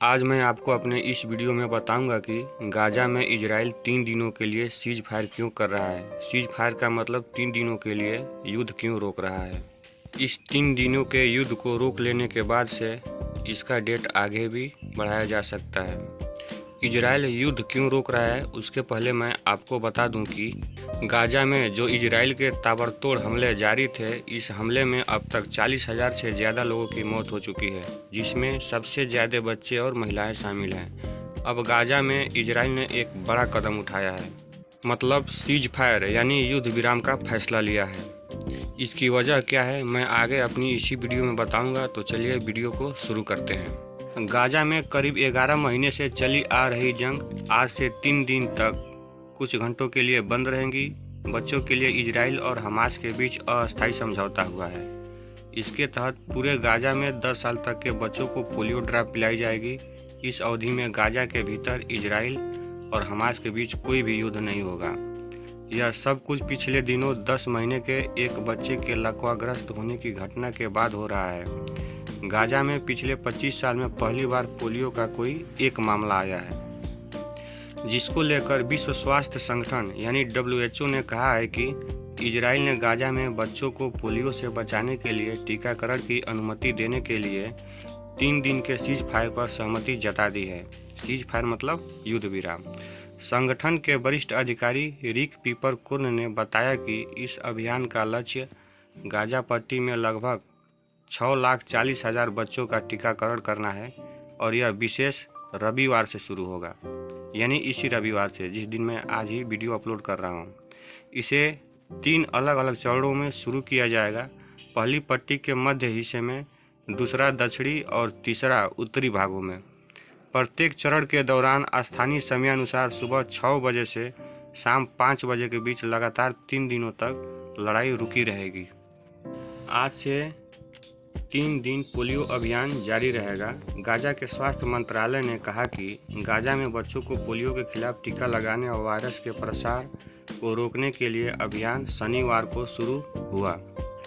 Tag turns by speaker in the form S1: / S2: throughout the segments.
S1: आज मैं आपको अपने इस वीडियो में बताऊंगा कि गाजा में इजराइल 3 दिनों के लिए सीज फायर क्यों कर रहा है। सीज फायर का मतलब 3 दिनों के लिए युद्ध क्यों रोक रहा है। इस 3 दिनों के युद्ध को रोक लेने के बाद से इसका डेट आगे भी बढ़ाया जा सकता है। इजराइल युद्ध क्यों रोक रहा है उसके पहले मैं आपको बता दूं कि गाजा में जो इजराइल के ताबड़तोड़ हमले जारी थे, इस हमले में अब तक 40,000 से ज़्यादा लोगों की मौत हो चुकी है, जिसमें सबसे ज़्यादा बच्चे और महिलाएं शामिल हैं। अब गाजा में इजराइल ने एक बड़ा कदम उठाया है, मतलब सीज फायर यानी युद्ध विराम का फैसला लिया है। इसकी वजह क्या है मैं आगे अपनी इसी वीडियो में बताऊंगा, तो चलिए वीडियो को शुरू करते हैं। गाजा में करीब 11 महीने से चली आ रही जंग आज से 3 दिन तक कुछ घंटों के लिए बंद रहेंगी। बच्चों के लिए इजराइल और हमास के बीच अस्थायी समझौता हुआ है। इसके तहत पूरे गाजा में 10 साल तक के बच्चों को पोलियो ड्रॉप पिलाई जाएगी। इस अवधि में गाजा के भीतर इजराइल और हमास के बीच कोई भी युद्ध नहीं होगा। यह सब कुछ पिछले दिनों 10 महीने के एक बच्चे के लकवाग्रस्त होने की घटना के बाद हो रहा है। गाजा में पिछले 25 साल में पहली बार पोलियो का कोई एक मामला आया है, जिसको लेकर विश्व स्वास्थ्य संगठन यानी WHO ने कहा है कि इजराइल ने गाजा में बच्चों को पोलियो से बचाने के लिए टीकाकरण की अनुमति देने के लिए 3 दिन के सीज फायर पर सहमति जता दी है। सीज फायर मतलब युद्ध विराम। संगठन के वरिष्ठ अधिकारी रिक पीपरकोर्न ने बताया कि इस अभियान का लक्ष्य गाजा पट्टी में लगभग 6,40,000 बच्चों का टीकाकरण करना है और यह विशेष रविवार से शुरू होगा, यानी इसी रविवार से, जिस दिन मैं आज ही वीडियो अपलोड कर रहा हूँ। इसे 3 अलग अलग चरणों में शुरू किया जाएगा। पहली पट्टी के मध्य हिस्से में, दूसरा दक्षिणी और तीसरा उत्तरी भागों में। प्रत्येक चरण के दौरान स्थानीय समयानुसार सुबह 6 बजे से शाम 5 बजे के बीच लगातार 3 दिनों तक लड़ाई रुकी रहेगी। आज से 3 दिन पोलियो अभियान जारी रहेगा। गाजा के स्वास्थ्य मंत्रालय ने कहा कि गाजा में बच्चों को पोलियो के खिलाफ टीका लगाने और वायरस के प्रसार को रोकने के लिए अभियान शनिवार को शुरू हुआ।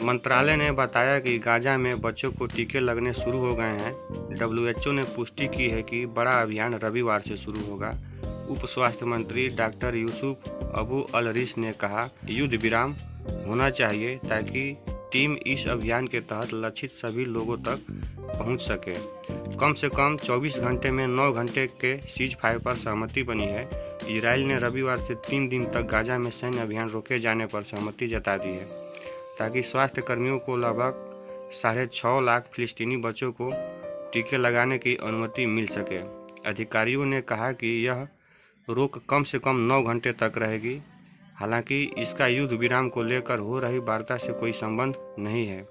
S1: मंत्रालय ने बताया कि गाजा में बच्चों को टीके लगने शुरू हो गए हैं। WHO ने पुष्टि की है कि बड़ा अभियान रविवार से शुरू होगा। उप स्वास्थ्य मंत्री डॉक्टर यूसुफ अबू अल रिश ने कहा, युद्ध विराम होना चाहिए ताकि टीम इस अभियान के तहत लक्षित सभी लोगों तक पहुंच सके। कम से कम 24 घंटे में 9 घंटे के सीज फायर पर सहमति बनी है। इजराइल ने रविवार से 3 दिन तक गाजा में सैन्य अभियान रोके जाने पर सहमति जता दी है, ताकि स्वास्थ्य कर्मियों को लगभग 6.5 लाख फिलिस्तीनी बच्चों को टीके लगाने की अनुमति मिल सके। अधिकारियों ने कहा कि यह रोक कम से कम 9 घंटे तक रहेगी। हालांकि इसका युद्ध विराम को लेकर हो रही वार्ता से कोई संबंध नहीं है।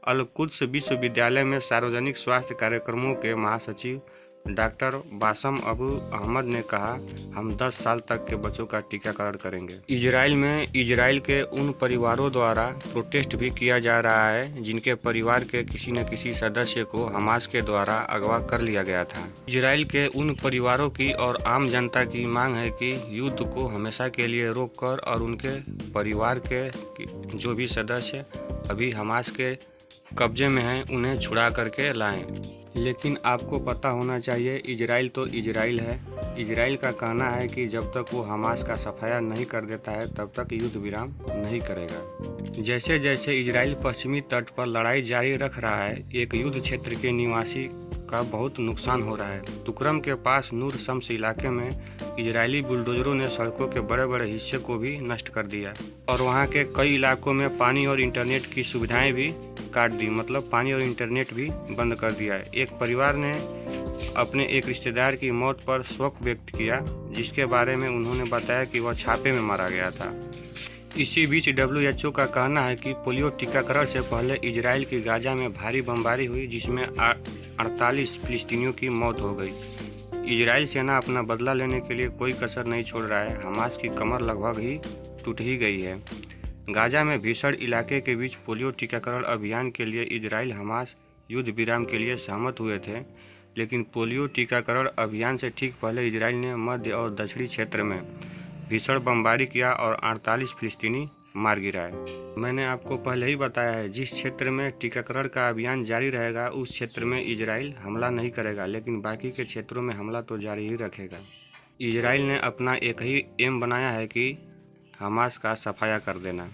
S1: अल कुद्स विश्वविद्यालय में सार्वजनिक स्वास्थ्य कार्यक्रमों के महासचिव डॉक्टर बासम अबू अहमद ने कहा, हम 10 साल तक के बच्चों का टीकाकरण करेंगे। इजराइल में इजराइल के उन परिवारों द्वारा प्रोटेस्ट भी किया जा रहा है जिनके परिवार के किसी न किसी सदस्य को हमास के द्वारा अगवा कर लिया गया था। इजराइल के उन परिवारों की और आम जनता की मांग है कि युद्ध को हमेशा के लिए रोककर और उनके परिवार के जो भी सदस्य अभी हमास के कब्जे में हैं उन्हें छुड़ा करके लाएं। लेकिन आपको पता होना चाहिए, इजराइल तो इजराइल है। इजराइल का कहना है कि जब तक वो हमास का सफाया नहीं कर देता है तब तक युद्ध विराम नहीं करेगा। जैसे जैसे इजराइल पश्चिमी तट पर लड़ाई जारी रख रहा है, एक युद्ध क्षेत्र के निवासी का बहुत नुकसान हो रहा है। तुकरम के पास नूर शम्स इलाके में इजरायली बुलडोजरों ने सड़कों के बड़े बड़े हिस्से को भी नष्ट कर दिया और वहाँ के कई इलाकों में पानी और इंटरनेट की सुविधाएं भी काट दी, मतलब पानी और इंटरनेट भी बंद कर दिया है। एक परिवार ने अपने एक रिश्तेदार की मौत पर शोक व्यक्त किया, जिसके बारे में उन्होंने बताया कि वह छापे में मारा गया था। इसी बीच WHO का कहना है कि पोलियो टीकाकरण से पहले इजराइल की गाजा में भारी बमबारी हुई, जिसमें 48 फिलिस्तीनियों की मौत हो गई। इजराइल सेना अपना बदला लेने के लिए कोई कसर नहीं छोड़ रहा है। हमास की कमर लगभग ही टूट ही गई है। गाजा में भीषण इलाके के बीच पोलियो टीकाकरण अभियान के लिए इजराइल हमास युद्ध विराम के लिए सहमत हुए थे, लेकिन पोलियो टीकाकरण अभियान से ठीक पहले इजराइल ने मध्य और दक्षिणी क्षेत्र में भीषण बमबारी किया और 48 फिलिस्तीनी मार गिराए। मैंने आपको पहले ही बताया है, जिस क्षेत्र में टीकाकरण का अभियान जारी रहेगा उस क्षेत्र में इजराइल हमला नहीं करेगा, लेकिन बाकी के क्षेत्रों में हमला तो जारी ही रखेगा। इजराइल ने अपना एक ही एम बनाया है कि हमास का सफाया कर देना।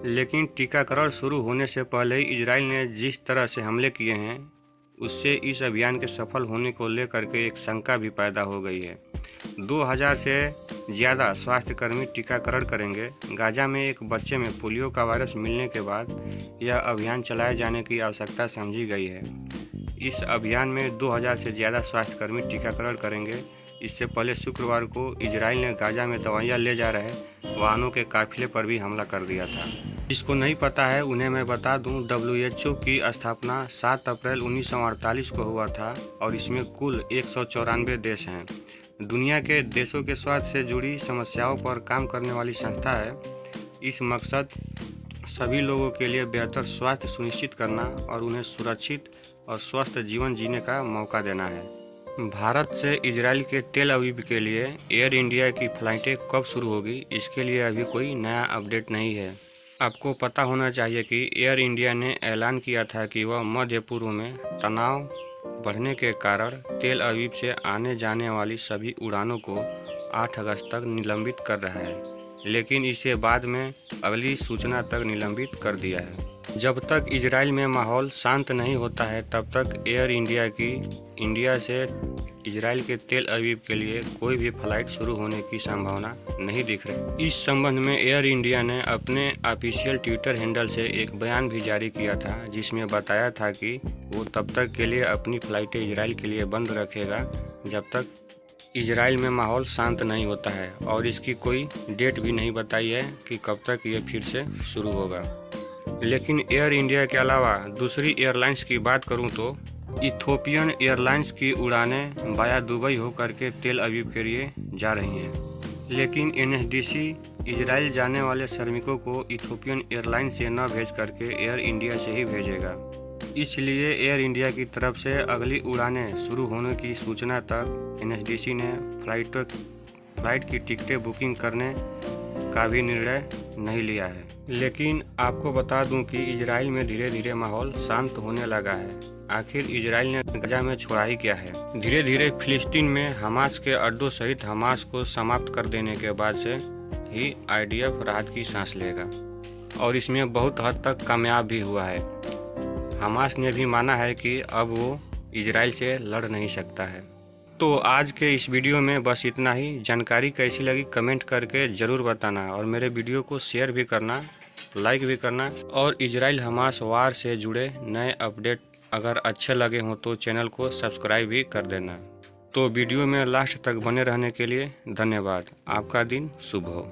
S1: लेकिन टीकाकरण शुरू होने से पहले ही इजराइल ने जिस तरह से हमले किए हैं उससे इस अभियान के सफल होने को लेकर के एक शंका भी पैदा हो गई है। 2000 से ज़्यादा स्वास्थ्यकर्मी टीकाकरण करेंगे। गाजा में एक बच्चे में पोलियो का वायरस मिलने के बाद यह अभियान चलाए जाने की आवश्यकता समझी गई है। इस अभियान में 2000 से ज़्यादा स्वास्थ्यकर्मी टीकाकरण करेंगे। इससे पहले शुक्रवार को इजराइल ने गाजा में दवाइयाँ ले जा रहे वाहनों के काफिले पर भी हमला कर दिया था। जिसको नहीं पता है उन्हें मैं बता दूं, WHO की स्थापना 7 अप्रैल 1948 को हुआ था और इसमें कुल 194 देश हैं। दुनिया के देशों के स्वास्थ्य से जुड़ी समस्याओं पर काम करने वाली संस्था है। इस मकसद सभी लोगों के लिए बेहतर स्वास्थ्य सुनिश्चित करना और उन्हें सुरक्षित और स्वस्थ जीवन जीने का मौका देना है। भारत से इजराइल के तेल अवीव के लिए एयर इंडिया की फ़्लाइटें कब शुरू होगी, इसके लिए अभी कोई नया अपडेट नहीं है। आपको पता होना चाहिए कि एयर इंडिया ने ऐलान किया था कि वह मध्य पूर्व में तनाव बढ़ने के कारण तेल अवीव से आने जाने वाली सभी उड़ानों को 8 अगस्त तक निलंबित कर रहा है, लेकिन इसे बाद में अगली सूचना तक निलंबित कर दिया है। जब तक इजराइल में माहौल शांत नहीं होता है तब तक एयर इंडिया की इंडिया से इजराइल के तेल अवीव के लिए कोई भी फ्लाइट शुरू होने की संभावना नहीं दिख रही। इस संबंध में एयर इंडिया ने अपने ऑफिशियल ट्विटर हैंडल से एक बयान भी जारी किया था, जिसमें बताया था कि वो तब तक के लिए अपनी फ़्लाइटें इजराइल के लिए बंद रखेगा जब तक इजराइल में माहौल शांत नहीं होता है, और इसकी कोई डेट भी नहीं बताई है कि कब तक ये फिर से शुरू होगा। लेकिन एयर इंडिया के अलावा दूसरी एयरलाइंस की बात करूं तो इथोपियन एयरलाइंस की उड़ानें वाया दुबई होकर के तेल अवीव के लिए जा रही हैं, लेकिन NSDC इजराइल जाने वाले श्रमिकों को इथोपियन एयरलाइंस से न भेज करके एयर इंडिया से ही भेजेगा। इसलिए एयर इंडिया की तरफ से अगली उड़ानें शुरू होने की सूचना तक NSDC ने फ्लाइट की टिकटें बुकिंग करने का भी निर्णय नहीं लिया है। लेकिन आपको बता दूं कि इजराइल में धीरे धीरे माहौल शांत होने लगा है। आखिर इजराइल ने गाजा में छोड़ा ही क्या है। धीरे धीरे फिलिस्तीन में हमास के अड्डों सहित हमास को समाप्त कर देने के बाद से ही IDF राहत की सांस लेगा, और इसमें बहुत हद तक कामयाब भी हुआ है। हमास ने भी माना है कि अब वो इजराइल से लड़ नहीं सकता है। तो आज के इस वीडियो में बस इतना ही। जानकारी कैसी लगी कमेंट करके ज़रूर बताना, और मेरे वीडियो को शेयर भी करना, लाइक भी करना, और इजराइल हमास वार से जुड़े नए अपडेट अगर अच्छे लगे हों तो चैनल को सब्सक्राइब भी कर देना। तो वीडियो में लास्ट तक बने रहने के लिए धन्यवाद। आपका दिन शुभ हो।